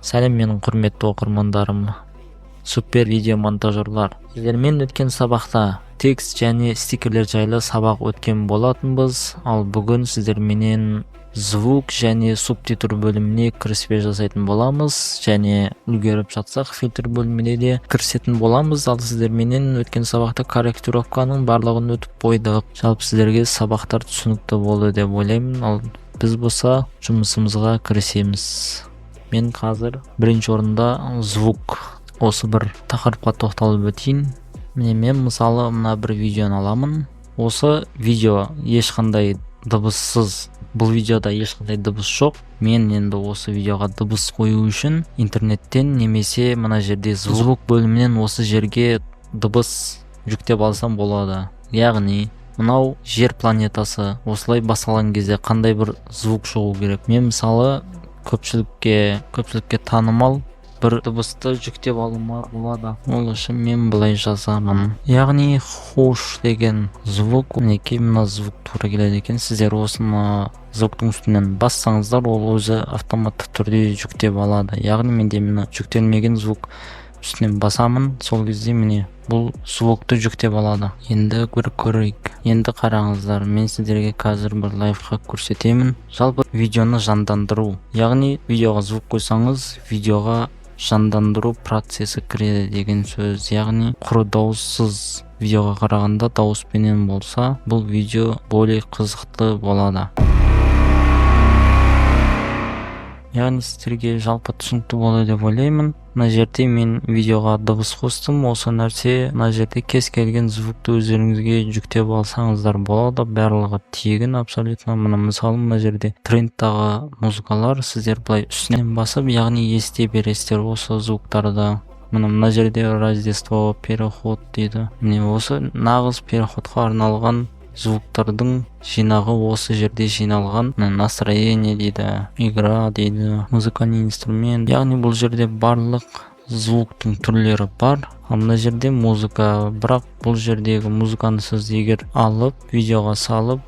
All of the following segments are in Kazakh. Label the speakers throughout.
Speaker 1: Сәлем менің құрметті оқырмандарым, супер видео монтажерлар. Сіздермен өткен сабақта текст және стикерлер жайлы сабақ өткен болатынбыз, ал бүгін сіздерменен звук және субтитр бөліміне кіріспе жасайтын боламыз, және үлгеріп жатсақ фильтр бөліміне де кірісетін боламыз. Ал сіздерменен өткен сабақта корректировканың барлығын өтіп қойдық. Жалпы сіздерге сабақтар түсінікті болды деп ойлаймын. Ал біз болса жұмысымызға кірісеміз. Мен қазір бірінші орында звук осы бір тақырыпқа тоқталып өтейін. Міне мен мысалы мына бір видеоны аламын. Осы видео ешқандай дыбыссыз. Бұл видеода ешқандай дыбыс жоқ. Мен енді осы видеоға дыбыс қою үшін интернеттен немесе мына жерде звук бөлімінен осы жерге дыбыс жүктеп алсам болады. Яғни мынау жер планетасы осылай басталған кезде қандай бір звук шығу керек. Мен мысалы көпшілікке танымал бір дыбысты жүктеп алуыма болады. Ол үшін мен былай жазамын. Яғни хош деген звук. Мінекей мына звук тура келеді екен. Сіздер осыны звуктың үстінен бассаңыздар, ол өзі автоматты түрде жүктеп алады. Яғни менде міне жүктелмеген звук үстінен басамын, сол кезде міне бұл звукты жүктеп алады. Енді бір көрейік. Енді қараңыздар, мен сіздерге қазір бір лайфхак көрсетемін. Жалпы видеоны жандандыру. Яғни видеоға звук қойсаңыз, видеоға жандандыру процесі кіреді деген сөз. Яғни құр дауыссыз видеоға қарағанда дауыспенен болса, бұл видео более қызықты болады. Яғни сіздерге жалпы түсінікті болады деп ойлаймын. Мына жерде мен видеоға дыбыс қостым. Осы нәрсе мына жерде кез келген звукты өздеріңізге жүктеп алсаңыздар болады. Барлығы тегін абсолютно. Мысалы мына жерде трендтағы музыкалар сіздер былай үстінен басып, яғни ести бересіздер осы звуктарды. Мына жерде Рождество, переход дейді. Міне осы нағыз переходқа арналған звуктардың жинағы осы жерде жиналған. Настроение дейді, игра дейді, музыкальный инструмент. Яғни бұл жерде барлық звуктың түрлері бар. Ал мына жерде музыка, бірақ бұл жердегі музыканы сіз егер алып, видеоға салып,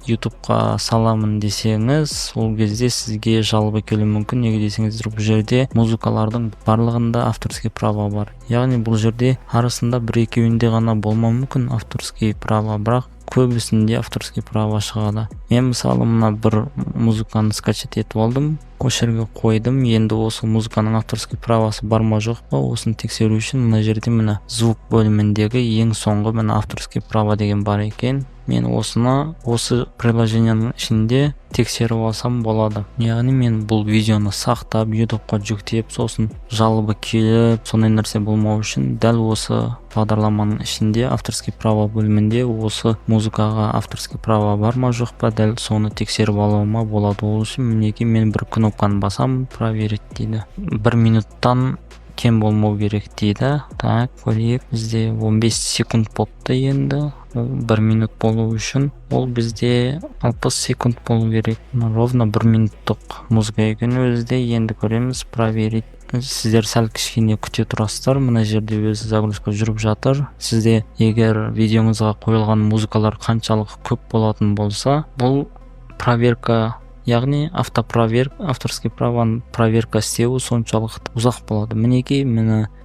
Speaker 1: ютубқа саламын десеңіз, ол кезде сізге жалобы келуі мүмкін. Неге десеңіздер, бұл жерде музыкалардың барлығында авторский право бар. Яғни бұл жерде арасында бір-екеуінде ғана болмауы мүмкін авторский право, бірақ көбісінде авторский право шығады. Мен мысалы мына бір музыканы скачать етіп алдым, көшірге қойдым. Енді осы музыканың авторский правосы бар ма жоқ па, осыны тексеру үшін мына жерде мына звук бөліміндегі ең соңғы мына авторский право деген бар екен. Мен осыны осы приложенияның ішінде тексеріп алсам болады. Яғни мен бұл видеоны сақтап, ютубқа жүктеп, сосын жалобы келіп, сондай нәрсе болмау үшін дәл осы бағдарламаның ішінде авторский право бөлімінде осы музыкаға авторский право бар ма жоқ па, дәл соны тексеріп алуыма болады. Ол үшін мінекей мен бір кнопканы басам, проверить дейді. 1 минуттан кем болмау керек дейді. Так, көрейік. Бізде 15 секунд болыпты енді. 1 минут болу үшін ол бізде 60 секунд болу керек. Ровно 1 минуттық музыка екен өзде. Енді көреміз, проверить. Сіздер сәл кішкене күте тұрасыздар. Мына жерде өзі загрузка жүріп жатыр. Сізде егер видеоңызға қойылған музыкалар қаншалық көп болатын болса, бұл проверка, яғни авторский правоны проверка істеуі соншалықты ұзақ болады. Мінекей,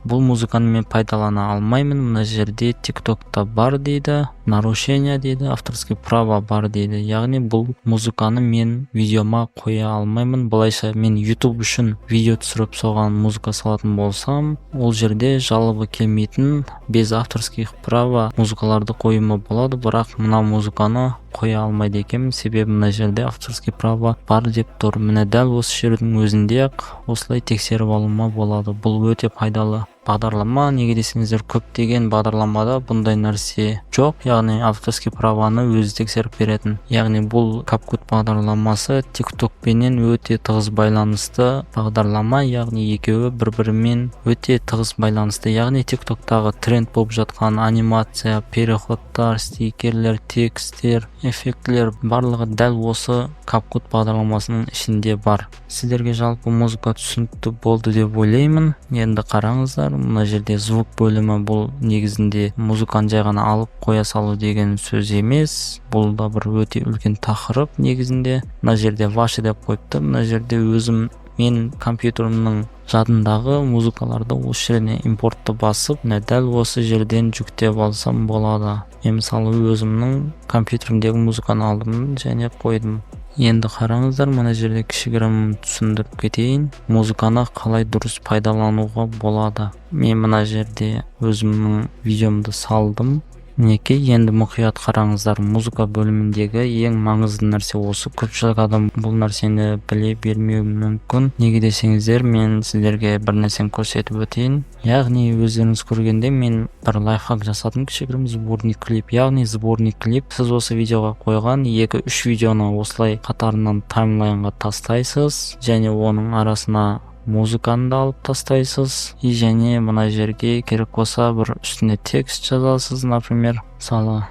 Speaker 1: бұл музыканы мен пайдалана алмаймын. Мына жерде TikTokта бар дейді, нарушение дейді, авторский право бар дейді. Яғни бұл музыканы мен видеома қоя алмаймын. Былайша мен YouTube үшін видео түсіріп соған музыка салатын болсам, ол жерде жалобы келмейтін без авторских право музыкаларды қоюыма болады, бірақ мына музыканы қоя алмайды екенмін. Себебі мына жерде авторский право бар деп тұр. Міне дәл осы жердің өзінде осылай тексеріп алуыма болады. Бұл өте пайдалы бағдарлама. Неге десеңіздер, көптеген бағдарламада бұндай нәрсе жоқ. Яғни авторский правоны өзі тексеріп беретін. Яғни бұл CapCut бағдарламасы TikTok пенен өте тығыз байланысты бағдарлама. Яғни екеуі бір-бірімен өте тығыз байланысты. Яғни TikToktағы тренд болып жатқан анимация, переходтар, стикерлер, тексттер, эффектілер барлығы дәл осы CapCut бағдарламасының ішінде бар. Сіздерге жалпы музыка түсінікті болды деп ойлаймын. Енді қараңыздар, мына жерде звук бөлімі, бұл негізінде музыканы жай ғана алып қоя салу деген сөз емес. Бұл да бір өте үлкен тақырып негізінде. Мына жерде ваши деп қойыпты. Мына жерде өзім мен компьютерімнің жадындағы музыкаларды осы жерден импортты басып, дәл осы жерден жүктеп алсам болады. Мен мысалы өзімнің компьютерімдегі музыканы алдым және қойдым. Енді қараңыздар, мына жерде кішігірім түсіндіріп кетейін, музыканы қалай дұрыс пайдалануға болады. Мен мына жерде өзімнің видеомды салдым. Мінекей, енді мұқият қараңыздар, музыка бөліміндегі ең маңызды нәрсе осы. Көпшілік адам бұл нәрсені біле бермеуі мүмкін. Неге десеңіздер, мен сіздерге бір нәрсені көрсетіп өтейін. Яғни өздеріңіз көргенде мен бір лайфхак жасадым, кішігірім сборник клип. Яғни сборник клип, сіз осы видеоға қойған 2-3 видеоны осылай қатарынан таймлайнға тастайсыз және оның арасына музыканы да алып тастайсыз. И және мына жерге керек болса бір үстіне текст жазасыз, например, мысалы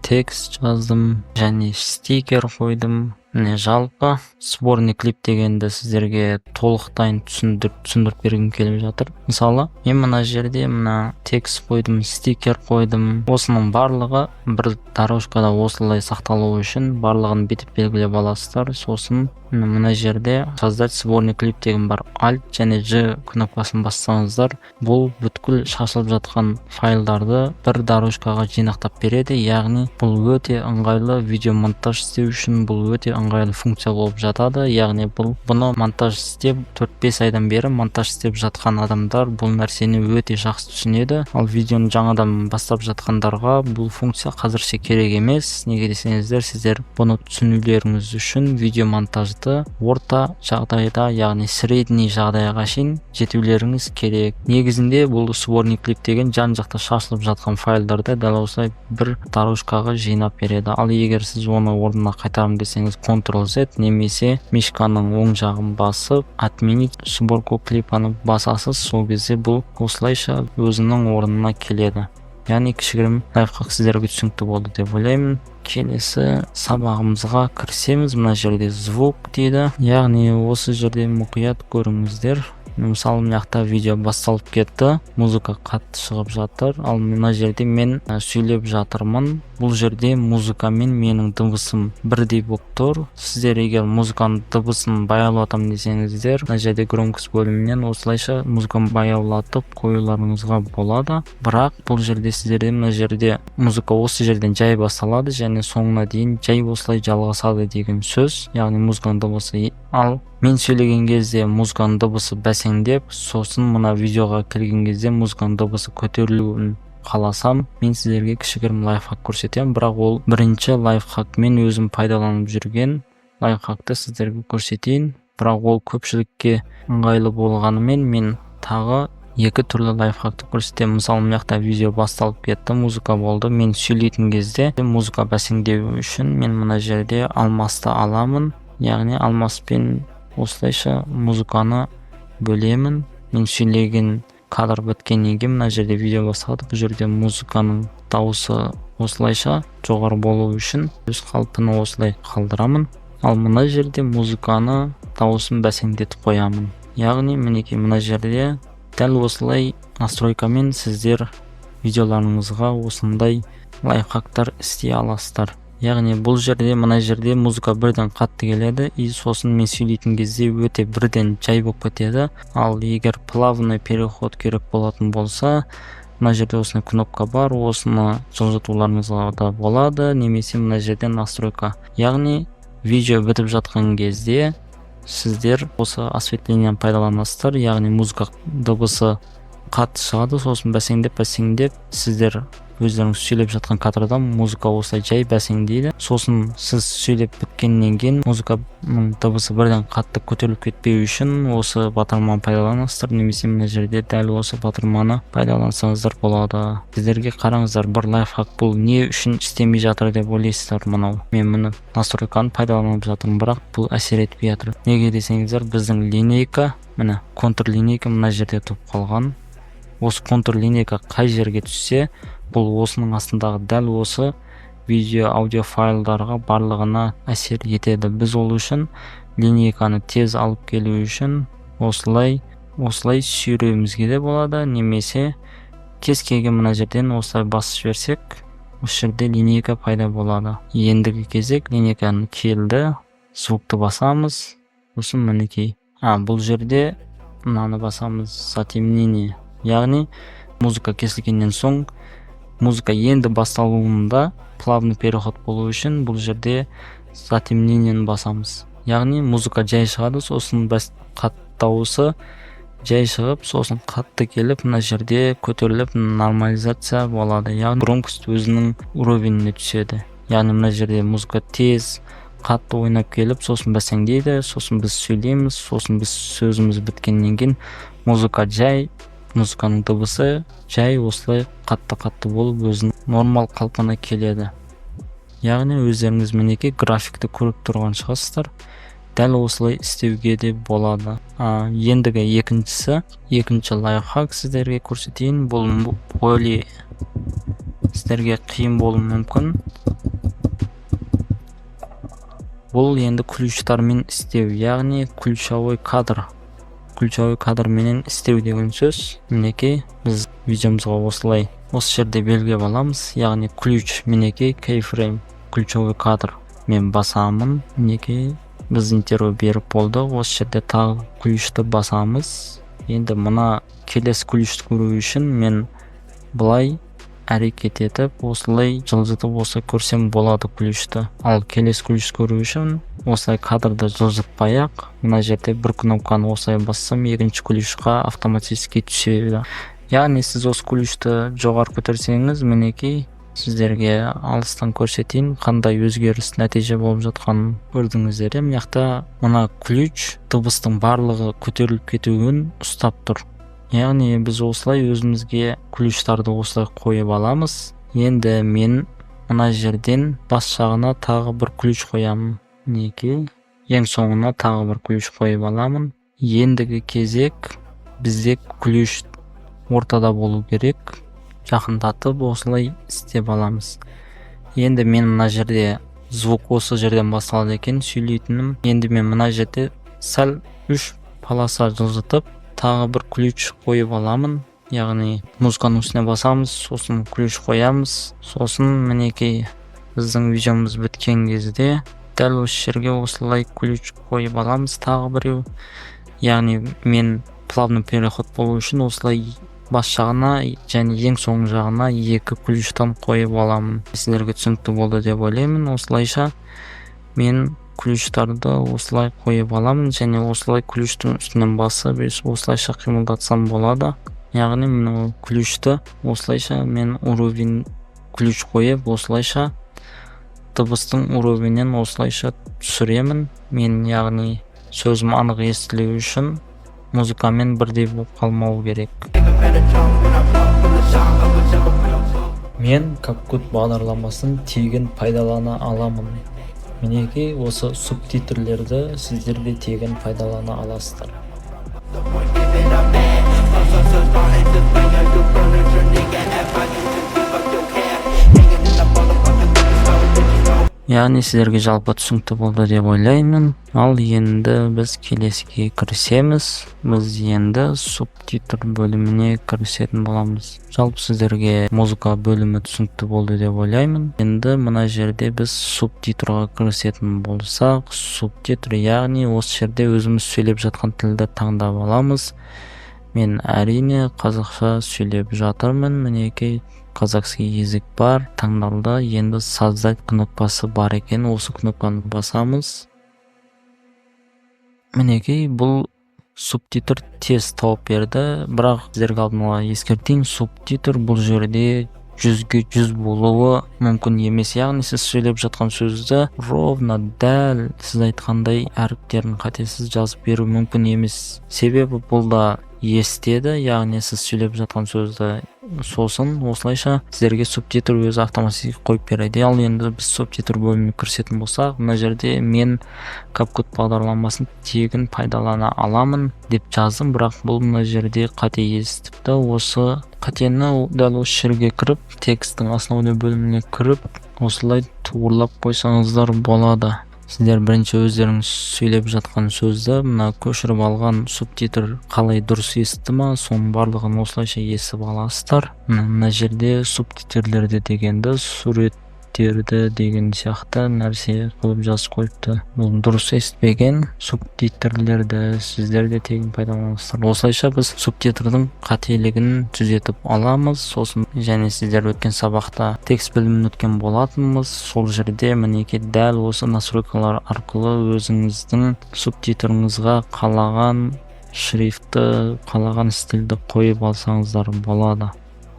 Speaker 1: текст жаздым және стикер қойдым. Жалпы сборник клип дегенді сіздерге толықтайын түсіндіріп бергім келіп жатыр. Мысалы, мен мына жерде мына текст қойдым, стикер қойдым. Осының барлығы бір дорожкада осылай сақталуы үшін барлығын бүйтіп белгілеп аласыздар. Сосын мына жерде создать сборник клип деген бар. Alt және G кнопкасын бассаңыздар, бұл бүткіл шашылып жатқан файлдарды бір дорожкаға жинақтап береді. Яғни бұл өте ыңғайлы видео монтаж істеу үшін, бұл өте ыңғайлы функция болып жатады. Яғни бұны монтаж істеп 4-5 айдан бері монтаж істеп жатқан адамдар бұл нәрсені өте жақсы түсінеді. Ал видеоны жаңадан бастап жатқандарға бұл функция қазірше керек емес. Неге десеңіздер, сіздер бұны түсінулеріңіз үшін видео монтажды орта жағдайда, яғни средний жағдайға шейін жетулеріңіз керек. Негізінде бұл сборник клип деген жан-жақта шашылып жатқан файлдарды дәл осылай бір дорожкаға жинап береді. Ал егер сіз оны орнына қайтарым десеңіз, Ctrl-Z немесе мишканың оң жағын басып, отменить сборку клипаны басасыз. Сол кезде бұл осылайша өзінің орнына келеді. Яғни кішігірім лайфхак сіздерге түсінікті болды деп ойлаймын. Келесі сабағымызға кірсеміз, мына жерде звук дейді. Яғни осы жерде мұқият көріңіздер. Мысалы, мына жақта видео басталып кетті, музыка қатты шығып жатыр, ал мына жерде мен сөйлеп жатырмын. Бұл жерде музыка мен менің дыбысым бірдей болып тұр. Сіздер егер музыканың дыбысын баяулатам десеңіздер, мына жерде громкость бөлімінен осылайша музыканы баяулатып қоюларыңызға болады. Бірақ бұл жерде сіздерде мына жерде музыка осы жерден жай басталады және соңына дейін жай осылай жалғасады деген сөз. Яғни музыканың дыбысы. Ал мен сөйлеген кезде музыканың дыбысы бәсеңдеп, сосын мына видеоға келген кезде музыканың дыбысы көтерілуін қаласам, мен сіздерге кішігірім лайфхак көрсетемін. Бірақ ол бірінші лайфхак, мен өзім пайдаланып жүрген лайфхакты сіздерге көрсетейін. Бірақ ол көпшілікке ыңғайлы болғанымен мен тағы 2 түрлі лайфхакты көрсетемін. Мысалы, мына жақта видео басталып кетті, музыка болды. Мен сөйлейтін кезде музыка бәсеңдеу үшін мен мына жерде алмасты аламын. Яғни алмаспен осылайша музыканы бөлемін. Мен сөйлеген кадр біткеннен кейін мына жерде видео басталды. Бұл жерде музыканың дауысы осылайша жоғары болу үшін өз қалпын осылай қалдырамын. Ал мына жерде музыканы дауысын бәсеңдетіп қоямын. Яғни мінекей мына жерде дәл осылай настройкамен сіздер видеоларыңызға осындай лайфхактар істей аласыздар. Яғни бұл жерде мына жерде музыка бірден қатты келеді, и сосын мен сөйлейтін кезде өте бірден жай болып кетеді. Ал егер плавный переход керек болатын болса, мына жерде осындай кнопка бар, осыны жылжытуларыңызға да болады, немесе мына жерде настройка. Яғни видео бітіп жатқан кезде сіздер осы осветленияны пайдаланасыздар. Яғни музыка дыбысы қатты шығады, сосын бәсеңдеп сіздер өздеріңіз сөйлеп жатқан кадрда музыка осылай жай бәсеңдейді. Сосын сіз сөйлеп біткеннен кейін музыканың дыбысы бірден қатты көтеріліп кетпеу үшін осы батырманы пайдаланасыздар, немесе мына жерде дәл осы батырманы пайдалансаңыздар болады. Сіздерге қараңыздар, бір лайфхак бұл не үшін істемей жатыр деп ойлайсыздар. Мынау мен мұны настройканы пайдаланып жатырмын, бірақ бұл әсер етпей жатыр. Неге десеңіздер, біздің линейка, міне контур линейка мына жерде тұрып қалған. Осы контур линейка қай жерге түссе, бұл осының астындағы дәл осы видео, аудио файлдарға барлығына әсер етеді. Біз ол үшін линейканы тез алып келу үшін осылай сүйреуімізге де болады, немесе кез келген мына жерден осылай басып жіберсек, осы жерде линейка пайда болады. Ендігі кезек линейканы келді, звукты басамыз. Сосын мінекей Бул жерде мынаны басамыз, затемнение. Яғни музыка кесілгеннен соң музыка енді басталуында плавный переход болу үшін бұл жерде затемнениені басамыз. Яғни музыка жай шығады, сосын қатты дауысы жай шығып, сосын қатты келіп, мына жерде көтеріліп нормализация болады. Яғни громкость өзінің уровеніне түседі. Яғни мына жерде музыка тез, қатты ойнап келіп, сосын бәсеңдейді, сосын біз сөйлейміз, сосын біз сөзіміз біткеннен кейін музыканың дыбысы жай осылай қатты болып өзінің нормал қалпына келеді. Яғни өздеріңіз мінекей графикті көріп тұрған шығарсыздар. Дәл осылай істеуге де болады. Ендігі екінші лайфхак сіздерге көрсетейін. Бұл сіздерге қиын болуы мүмкін. Бұл енді ключтармен істеу, яғни ключевой кадр менен істеу деген сөз. Мінекей біз видеомызға осы жерде белгі баламыз, яғни ключ мінекей кейфрейм, ключевой кадр. Мен басамын, мінекей біз интервью беріп болды. Осы жерде тағы ключті басамыз. Енді мына келесі ключті көру үшін мен бұлай әрекет етіп, осылай жылжытып осылай көрсем болады ключті. Ал келесі ключті көру үшін осылай кадрды жылжытпай-ақ, мына жерде бір кнопканы осылай бассам, екінші ключқа автоматически түседі. Яғни сіз осы ключті жоғары көтерсеңіз, мінекей сіздерге алыстан көрсетейін қандай өзгеріс нәтиже болып жатқанын көрдіңіздер. Мына мына ключ дыбыстың барлығы көтеріліп кетуін ұстап тұр. Яғни біз осылай өзімізге ключтарды осылай қойып аламыз. Енді мен мына жерден бас жағына тағы бір ключ қоямын. Мінекей ең соңына тағы бір ключ қойып аламын. Ендігі кезек бізде ключ ортада болу керек. Жақындатып осылай істеп аламыз. Енді мен мына жерде звук осы жерден басталады екен сөйлейтінім. Енді мен мына жерде сәл 3 полоса жылжытып тағы бір ключ қойып аламын. Яғни музыканың үстіне басамыз, сосын ключ қоямыз, сосын мінекей біздің видеомыз біткен кезде дәл осы жерге осылай ключ қойып аламыз тағы біреу. Яғни мен плавный переход болу үшін осылай бас жағына және ең соң жағына 2 ключтан қойып аламын. Сіздерге түсінікті болды деп ойлаймын. Осылайша мен ключтарды осылай қойып аламын және осылай ключтың үстінен басып осылайша қимылдатсам болады. Яғни мына ключті осылайша мен уровень ключ қойып осылайша дыбыстың уровенен осылайша түсіремін. Мен яғни сөзім анық естілу үшін музыкамен бірдей болып қалмау керек. Мен CapCut бағдарламасын тегін пайдалана аламын. Мінекей осы субтитрлерді сіздер де тегін пайдалана аласыздар. Яғни сіздерге жалпы түсінікті болды деп ойлаймын. Ал енді біз келесіге кірісеміз. Біз енді субтитр бөліміне кірісетін боламыз. Жалпы сіздерге музыка бөлімі түсінікті болды деп ойлаймын. Енді мына жерде біз субтитрға кірісетін болсақ, субтитр яғни осы жерде өзіміз сөйлеп жатқан тілді таңдап аламыз. Мен әрине қазақша сөйлеп жатырмын. Мінекей казахский язык бар, таңдалды. Енді создать кнопкасы бар екен, осы кнопканы басамыз. Мінекей бұл субтитр тез тауып берді, бірақ сіздерге алдын ала ескертейін, субтитр бұл жерде 100-ге 100 болуы мүмкін емес. Яғни сіз сөйлеп жатқан сөзді ровно дәл сіз айтқандай әріптерін қатесіз жазып беру мүмкін емес. Себебі бұл да естеді, яғни сіз сөйлеп жатқан сөзді. Сосын осылайша сіздерге субтитр өзі автоматически қойып береді. Ал енді біз субтитр бөліміне кірісетін болсақ, мына жерде мен CapCut бағдарламасын тегін пайдалана аламын деп жаздым, бірақ бұл мына жерде қате естіпті. Осы қатені дәл осы жерге кіріп, текстің основной бөліміне кіріп, осылай туырлап қойсаңыздар болады. Сіздер бірінші өздеріңіз сөйлеп жатқан сөзді мына көшіріп алған субтитр қалай дұрыс естті ма, соның барлығын осылайша естіп аласыздар. Мына жерде субтитрлерде дегенді сурет берді деген сияқты нәрсе қылып жазып қойыпты. Бұл дұрыс естпеген. Субтитрлерді сіздер де тегін пайдаланасыздар. Осылайша біз субтитрдің қателігін түзетіп аламыз. Сосын және сіздер өткен сабақта текст бөлімін өткен болатынбыз. Сол жерде мінекей дәл осы настройкалар арқылы өзіңіздің субтитріңізға қалаған шрифті, қалаған стильді қойып алсаңыздар болады.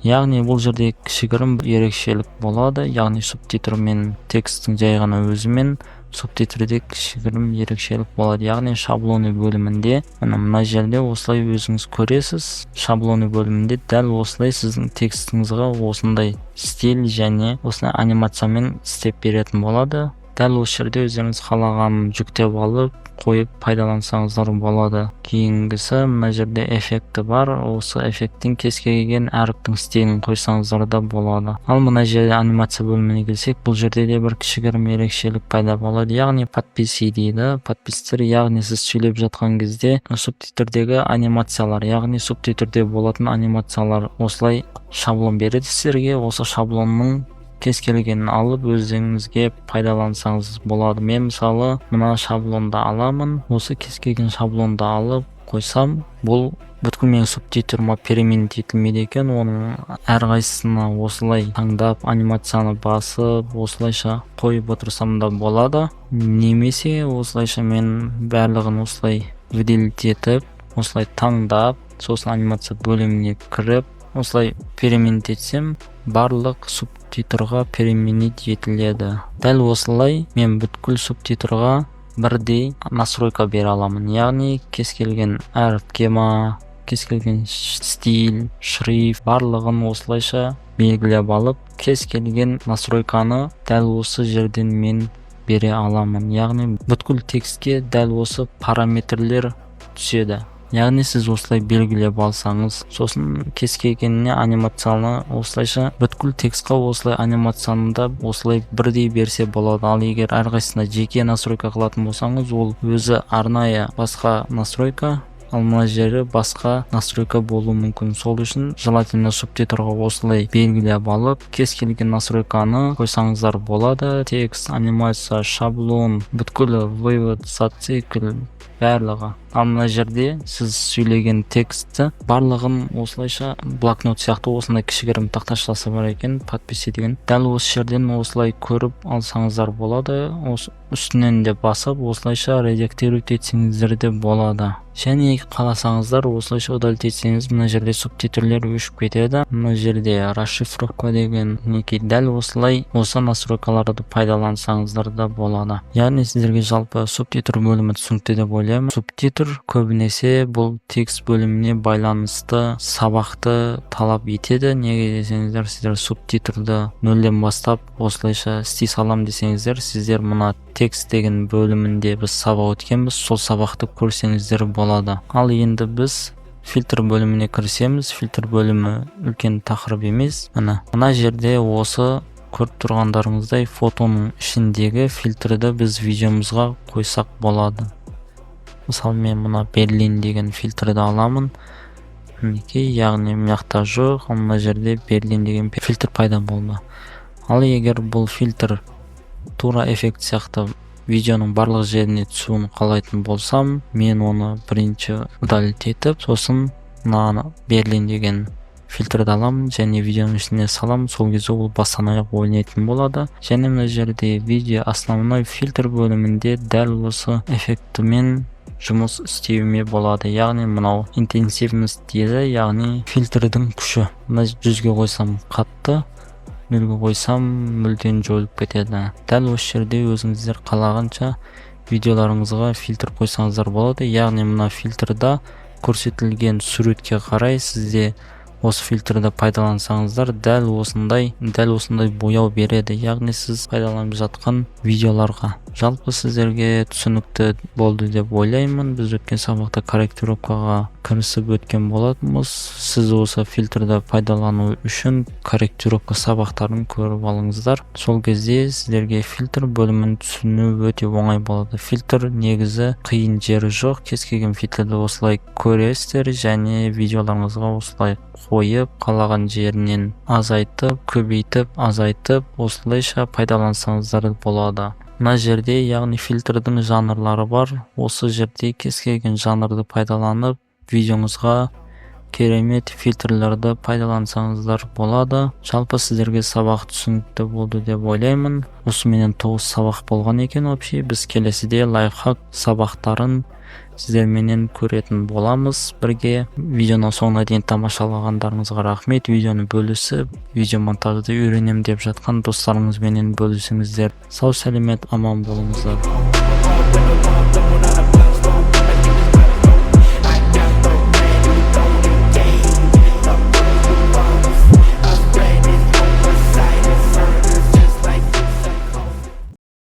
Speaker 1: Яғни бұл жерде кішігірім ерекшелік болады. Яғни субтитр мен текстің жай ғана өзімен субтитрде кішігірім ерекшелік болады. Яғни шаблоны бөлімінде мына жерде осылай өзіңіз көресіз. Шаблоны бөлімінде дәл осылай сіздің текстіңізге осындай стиль және осындай анимациямен істеп беретін болады. Дәл осы жерде өздеріңіз қалағанын жүктеп алып қойып пайдалансаңыздар болады. Кейінгісі мына жерде эффекті бар. Осы эффекттің кез келген әріптің стилін қойсаңыздар да болады. Ал мына жерде анимация бөліміне келсек, бұл жерде де бір кішігірім ерекшелік пайда болады. Яғни подписи дейді. Подпистер, яғни сіз сөйлеп жатқан кезде субтитрдегі анимациялар, яғни субтитрде болатын анимациялар осылай шаблон береді сіздерге. Осы шаблонның кез келгенін алып өзіңізге пайдалансаңыз болады. Мен мысалы мына шаблонды аламын. Осы кез келген шаблонды алып қойсам, бұл бүткіл менің субтитрыма переменить етілмейді екен. Оның әрқайсысына осылай таңдап анимацияны басып осылайша қойып отырсам да болады. Немесе осылайша мен барлығын осылай выделить етіп, осылай таңдап, сосын анимация бөліміне кіріп, осылай переменить етсем, барлық субтитрға переменить етіледі. Дәл осылай мен бүткіл субтитрға бірдей настройка бере аламын. Яғни кез келген әріпке ма, кез келген стиль, шрифт барлығын осылайша белгілеп алып, кез келген настройканы дәл осы жерден мен бере аламын. Яғни бүткіл текстке дәл осы параметрлер түседі. Яғни сіз осылай белгілеп алсаңыз, сосын кез келгеніне анимацияны осылайша бүткіл текстқа осылай анимацияны да осылай бірдей берсе болады. Ал егер әрқайсысына жеке настройка қылатын болсаңыз, ол өзі арнайы басқа настройка, ал мына жері басқа настройка болуы мүмкін. Сол үшін желательно субтитрға осылай белгілеп алып, кез келген настройканы қойсаңыздар болады. Текст, анимация, шаблон, бүткіл вывод, зацикл барлығы. Ал мына жерде сіз сөйлеген текстті барлығын осылайша блокнот сияқты осындай кішігірім тақташасы бар екен, подписи деген. Дәл осы жерден осылай көріп алсаңыздар болады. Үстінен де басып осылайша редактировать етсеңіздер де болады. Және қаласаңыздар осылайша удалить етсеңіз, мына жерде субтитрлер өшіп кетеді. Мына жерде расшифровка деген неке дәл осылай осы настройкаларды пайдалансаңыздар да болады. Яғни сіздерге жалпы субтитр бөлімі түсінікті деп ойлаймын. Субтитр көбінесе бұл текст бөліміне байланысты сабақты талап етеді. Неге десеңіздер, сіздер субтитрді нөлден бастап осылайша істей салам десеңіздер, сіздер мына текст деген бөлімінде біз сабақ өткенбіз, сол сабақты көрсеңіздер болады. Ал енді біз фильтр бөліміне кірсеміз. Фильтр бөлімі үлкен тақырып емес. Мына жерде осы көріп тұрғандарыңыздай фотоның ішіндегі фильтрді біз видеомызға қойсақ болады. Мысалы мен мына Берлин деген фильтрді аламын. Яғни мияқта жоқ, мына жерде Берлин деген фильтр пайда болды. Ал егер бұл фильтр тура эффект сияқты видеоның барлық жеріне түсуін қалайтын болсам, мен оны бірінші удалить етіп, сосын мына Берлин деген фильтрді аламын және видеоның ішіне саламын. Сол кезде ол бастан аяқ ойнайтын болады. Және мына жерде видео основной фильтр бөлімінде дәл осы эффектімен жұмыс істеуіме болады. Яғни мынау интенсивность дейді, яғни фильтрдің күші. Мына 100-ге қойсам қатты, 0-ге қойсам мүлден жойылып кетеді. Дәл осы жерде өзіңіздер қалағанша видеоларыңызға фильтр қойсаңыздар болады. Яғни мына фильтрда көрсетілген суретке қарай сізде осы фильтрді пайдалансаңыздар дәл осындай бояу береді. Яғни сіз пайдаланып жатқан видеоларға Жалпы сіздерге түсінікті болды деп ойлаймын. Біз өткен сабақта корректировкаға кірісіп өткен болатынбыз. Сіз осы фильтрді пайдалану үшін корректировка сабақтарын көріп алыңыздар. Сол кезде сіздерге фильтр бөлімін түсіну өте оңай болады. Фильтр негізі қиын жері жоқ. Кез келген фильтрді осылай көресіздер және видеоларыңызға осылай қойып, қалаған жерінен азайтып, көбейтіп, азайтып, осылайша пайдалансаңыздар болады. Мына жерде, яғни фильтрдің жанрлары бар. Осы жерде кез келген жанрды пайдаланып, видеоңызға керемет фильтрлерді пайдалансаңыздар болады. Жалпы сіздерге сабақ түсінікті болды деп ойлаймын. Осыменен 9 сабақ болған екен вообще. Біз келесіде лайфхак сабақтарын сіздерменен көретін боламыз бірге. Видеоны соңына дейін тамашалағандарыңызға рахмет. Видеоны бөлісіп, видео монтажды үйренем деп жатқан достарыңызбенен бөлісіңіздер. Сау сәлемет, аман болыңыздар.